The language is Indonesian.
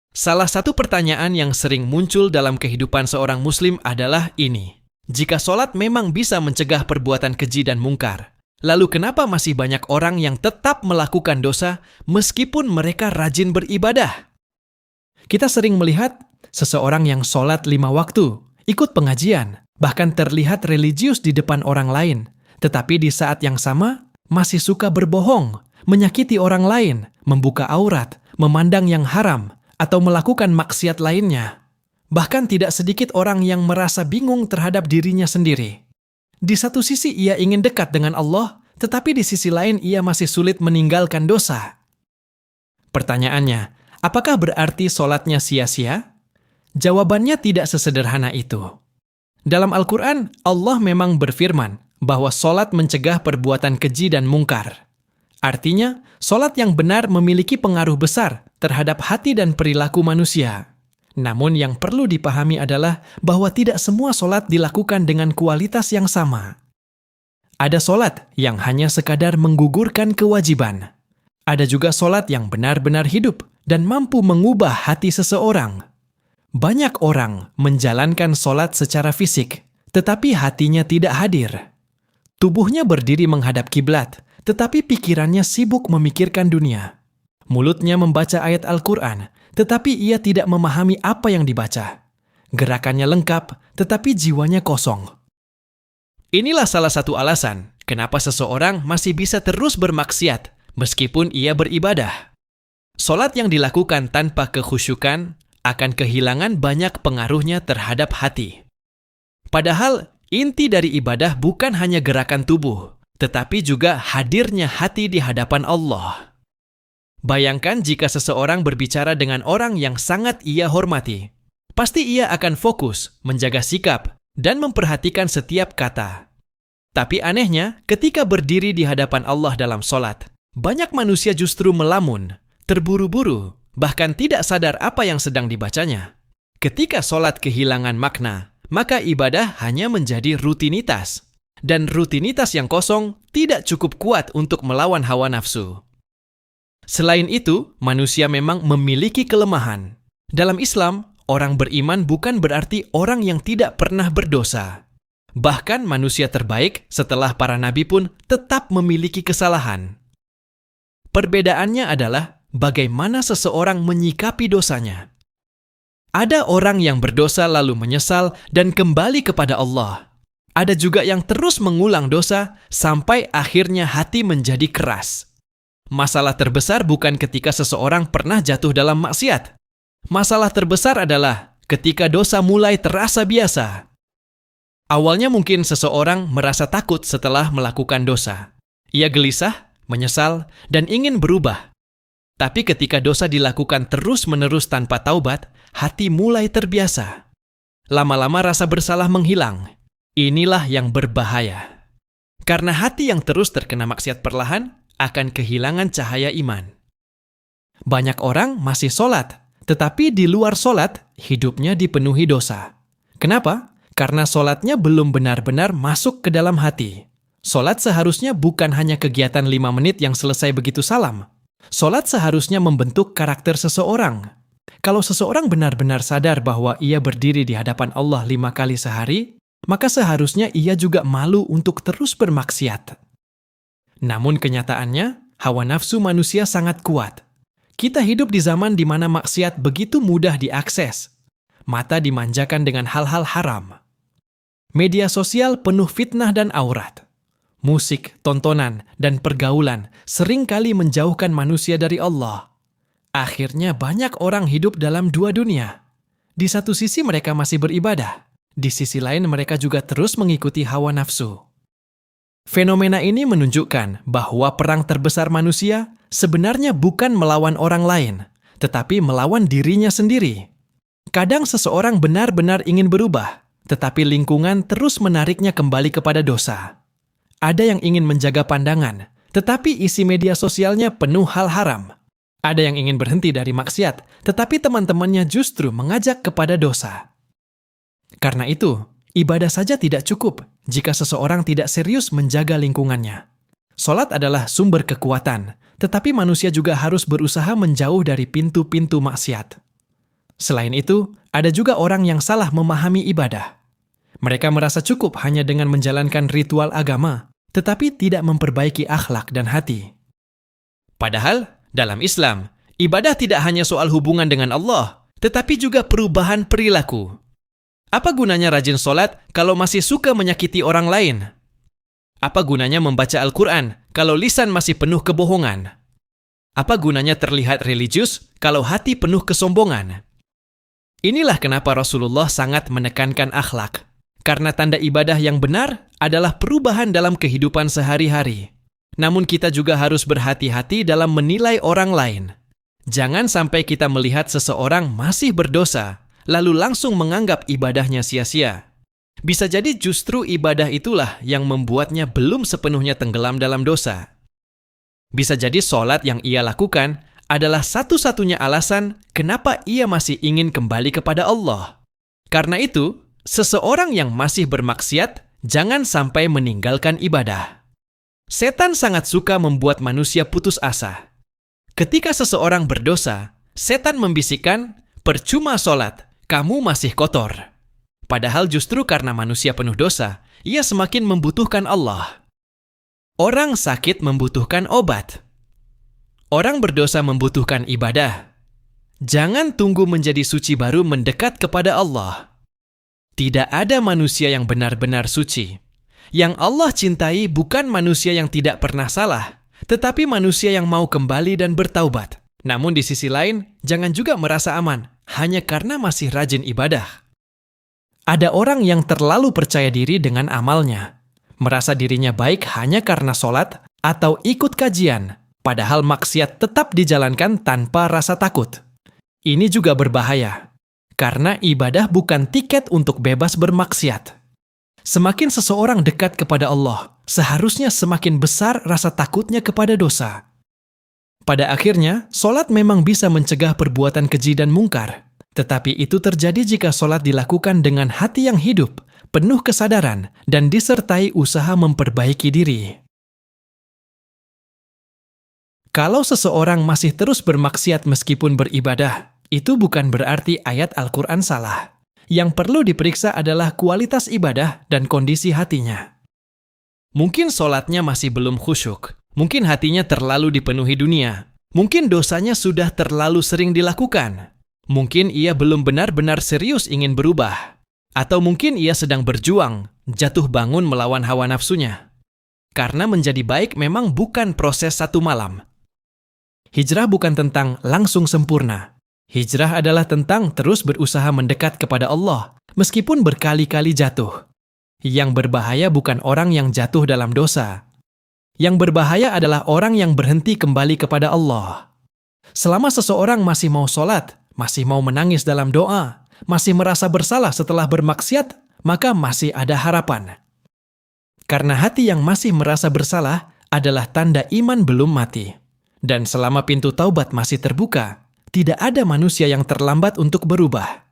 Salah satu pertanyaan yang sering muncul dalam kehidupan seorang muslim adalah ini. Jika sholat memang bisa mencegah perbuatan keji dan mungkar, lalu kenapa masih banyak orang yang tetap melakukan dosa meskipun mereka rajin beribadah? Kita sering melihat seseorang yang sholat 5 waktu, ikut pengajian, bahkan terlihat religius di depan orang lain, tetapi di saat yang sama masih suka berbohong, menyakiti orang lain, membuka aurat, memandang yang haram, atau melakukan maksiat lainnya. Bahkan tidak sedikit orang yang merasa bingung terhadap dirinya sendiri. Di satu sisi ia ingin dekat dengan Allah, tetapi di sisi lain ia masih sulit meninggalkan dosa. Pertanyaannya, apakah berarti sholatnya sia-sia? Jawabannya tidak sesederhana itu. Dalam Al-Quran, Allah memang berfirman bahwa sholat mencegah perbuatan keji dan mungkar. Artinya, sholat yang benar memiliki pengaruh besar terhadap hati dan perilaku manusia. Namun yang perlu dipahami adalah bahwa tidak semua sholat dilakukan dengan kualitas yang sama. Ada sholat yang hanya sekadar menggugurkan kewajiban. Ada juga sholat yang benar-benar hidup dan mampu mengubah hati seseorang. Banyak orang menjalankan sholat secara fisik, tetapi hatinya tidak hadir. Tubuhnya berdiri menghadap kiblat, tetapi pikirannya sibuk memikirkan dunia. Mulutnya membaca ayat Al-Quran, tetapi ia tidak memahami apa yang dibaca. Gerakannya lengkap, tetapi jiwanya kosong. Inilah salah satu alasan kenapa seseorang masih bisa terus bermaksiat meskipun ia beribadah. Sholat yang dilakukan tanpa kekhusyukan akan kehilangan banyak pengaruhnya terhadap hati. Padahal, inti dari ibadah bukan hanya gerakan tubuh, tetapi juga hadirnya hati di hadapan Allah. Bayangkan jika seseorang berbicara dengan orang yang sangat ia hormati. Pasti ia akan fokus, menjaga sikap, dan memperhatikan setiap kata. Tapi anehnya, ketika berdiri di hadapan Allah dalam sholat, banyak manusia justru melamun, terburu-buru, bahkan tidak sadar apa yang sedang dibacanya. Ketika sholat kehilangan makna, maka ibadah hanya menjadi rutinitas. Dan rutinitas yang kosong tidak cukup kuat untuk melawan hawa nafsu. Selain itu, manusia memang memiliki kelemahan. Dalam Islam, orang beriman bukan berarti orang yang tidak pernah berdosa. Bahkan manusia terbaik setelah para nabi pun tetap memiliki kesalahan. Perbedaannya adalah bagaimana seseorang menyikapi dosanya. Ada orang yang berdosa lalu menyesal dan kembali kepada Allah. Ada juga yang terus mengulang dosa sampai akhirnya hati menjadi keras. Masalah terbesar bukan ketika seseorang pernah jatuh dalam maksiat. Masalah terbesar adalah ketika dosa mulai terasa biasa. Awalnya mungkin seseorang merasa takut setelah melakukan dosa. Ia gelisah, menyesal, dan ingin berubah. Tapi ketika dosa dilakukan terus-menerus tanpa taubat, hati mulai terbiasa. Lama-lama rasa bersalah menghilang. Inilah yang berbahaya. Karena hati yang terus terkena maksiat perlahan akan kehilangan cahaya iman. Banyak orang masih sholat, tetapi di luar sholat, hidupnya dipenuhi dosa. Kenapa? Karena sholatnya belum benar-benar masuk ke dalam hati. Sholat seharusnya bukan hanya kegiatan 5 menit yang selesai begitu salam. Sholat seharusnya membentuk karakter seseorang. Kalau seseorang benar-benar sadar bahwa ia berdiri di hadapan Allah 5 kali sehari, maka seharusnya ia juga malu untuk terus bermaksiat. Namun kenyataannya, hawa nafsu manusia sangat kuat. Kita hidup di zaman di mana maksiat begitu mudah diakses. Mata dimanjakan dengan hal-hal haram. Media sosial penuh fitnah dan aurat. Musik, tontonan, dan pergaulan seringkali menjauhkan manusia dari Allah. Akhirnya banyak orang hidup dalam dua dunia. Di satu sisi mereka masih beribadah. Di sisi lain mereka juga terus mengikuti hawa nafsu. Fenomena ini menunjukkan bahwa perang terbesar manusia sebenarnya bukan melawan orang lain, tetapi melawan dirinya sendiri. Kadang seseorang benar-benar ingin berubah, tetapi lingkungan terus menariknya kembali kepada dosa. Ada yang ingin menjaga pandangan, tetapi isi media sosialnya penuh hal haram. Ada yang ingin berhenti dari maksiat, tetapi teman-temannya justru mengajak kepada dosa. Karena itu, ibadah saja tidak cukup jika seseorang tidak serius menjaga lingkungannya. Sholat adalah sumber kekuatan, tetapi manusia juga harus berusaha menjauh dari pintu-pintu maksiat. Selain itu, ada juga orang yang salah memahami ibadah. Mereka merasa cukup hanya dengan menjalankan ritual agama, tetapi tidak memperbaiki akhlak dan hati. Padahal, dalam Islam, ibadah tidak hanya soal hubungan dengan Allah, tetapi juga perubahan perilaku. Apa gunanya rajin sholat kalau masih suka menyakiti orang lain? Apa gunanya membaca Al-Quran kalau lisan masih penuh kebohongan? Apa gunanya terlihat religius kalau hati penuh kesombongan? Inilah kenapa Rasulullah sangat menekankan akhlak, karena tanda ibadah yang benar adalah perubahan dalam kehidupan sehari-hari. Namun kita juga harus berhati-hati dalam menilai orang lain. Jangan sampai kita melihat seseorang masih berdosa, lalu langsung menganggap ibadahnya sia-sia. Bisa jadi justru ibadah itulah yang membuatnya belum sepenuhnya tenggelam dalam dosa. Bisa jadi sholat yang ia lakukan adalah satu-satunya alasan kenapa ia masih ingin kembali kepada Allah. Karena itu, seseorang yang masih bermaksiat jangan sampai meninggalkan ibadah. Setan sangat suka membuat manusia putus asa. Ketika seseorang berdosa, setan membisikkan, "Percuma sholat, kamu masih kotor." Padahal justru karena manusia penuh dosa, ia semakin membutuhkan Allah. Orang sakit membutuhkan obat. Orang berdosa membutuhkan ibadah. Jangan tunggu menjadi suci baru mendekat kepada Allah. Tidak ada manusia yang benar-benar suci. Yang Allah cintai bukan manusia yang tidak pernah salah, tetapi manusia yang mau kembali dan bertaubat. Namun di sisi lain, jangan juga merasa aman hanya karena masih rajin ibadah. Ada orang yang terlalu percaya diri dengan amalnya, merasa dirinya baik hanya karena sholat atau ikut kajian, padahal maksiat tetap dijalankan tanpa rasa takut. Ini juga berbahaya, karena ibadah bukan tiket untuk bebas bermaksiat. Semakin seseorang dekat kepada Allah, seharusnya semakin besar rasa takutnya kepada dosa. Pada akhirnya, sholat memang bisa mencegah perbuatan keji dan mungkar. Tetapi itu terjadi jika sholat dilakukan dengan hati yang hidup, penuh kesadaran, dan disertai usaha memperbaiki diri. Kalau seseorang masih terus bermaksiat meskipun beribadah, itu bukan berarti ayat Al-Quran salah. Yang perlu diperiksa adalah kualitas ibadah dan kondisi hatinya. Mungkin sholatnya masih belum khusyuk, mungkin hatinya terlalu dipenuhi dunia, mungkin dosanya sudah terlalu sering dilakukan, mungkin ia belum benar-benar serius ingin berubah, atau mungkin ia sedang berjuang, jatuh bangun melawan hawa nafsunya. Karena menjadi baik memang bukan proses satu malam. Hijrah bukan tentang langsung sempurna. Hijrah adalah tentang terus berusaha mendekat kepada Allah, meskipun berkali-kali jatuh. Yang berbahaya bukan orang yang jatuh dalam dosa. Yang berbahaya adalah orang yang berhenti kembali kepada Allah. Selama seseorang masih mau sholat, masih mau menangis dalam doa, masih merasa bersalah setelah bermaksiat, maka masih ada harapan. Karena hati yang masih merasa bersalah adalah tanda iman belum mati. Dan selama pintu taubat masih terbuka, tidak ada manusia yang terlambat untuk berubah.